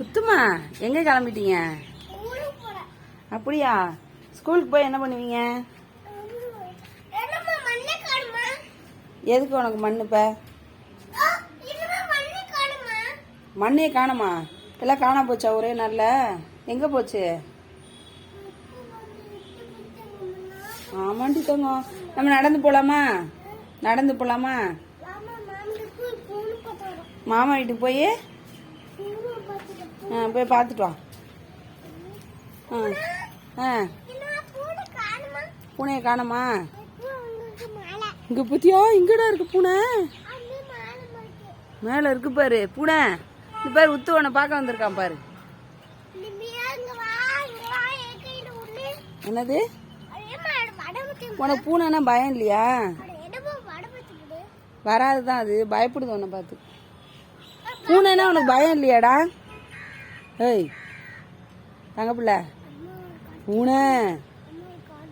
முத்துமா எங்க கிளம்பிட்டீங்க? அப்படியா? ஸ்கூலுக்கு போய் என்ன பண்ணுவீங்க? எதுக்கு உனக்கு மண்ணு? இப்ப மண்ணே காணுமா? எல்லாம் காணாம போச்சா ஒரே நாள்ல? எங்க போச்சு? ஆமாண்டி தங்கம், நம்ம நடந்து போலாமா? நடந்து போலாமா? மாமா வீட்டுக்கு போய் போய் பார்த்துட்டு வா. பூனையை காணுமா? இங்க பத்தியா இங்கடா இருக்கு பூனை. மேல இருக்கு பாரு பூனை. இந்த பாரு உத்து உன்னை பார்க்க வந்திருக்கான் பாரு. என்னது? உனக்கு பூனைன்னா பயம் இல்லையா? வராதுதான், அது பயப்படுது உன்னை பார்த்து. பூனைன்னா உனக்கு பயம் இல்லையாடா? ஏய் தங்க பிள்ளை, பூனை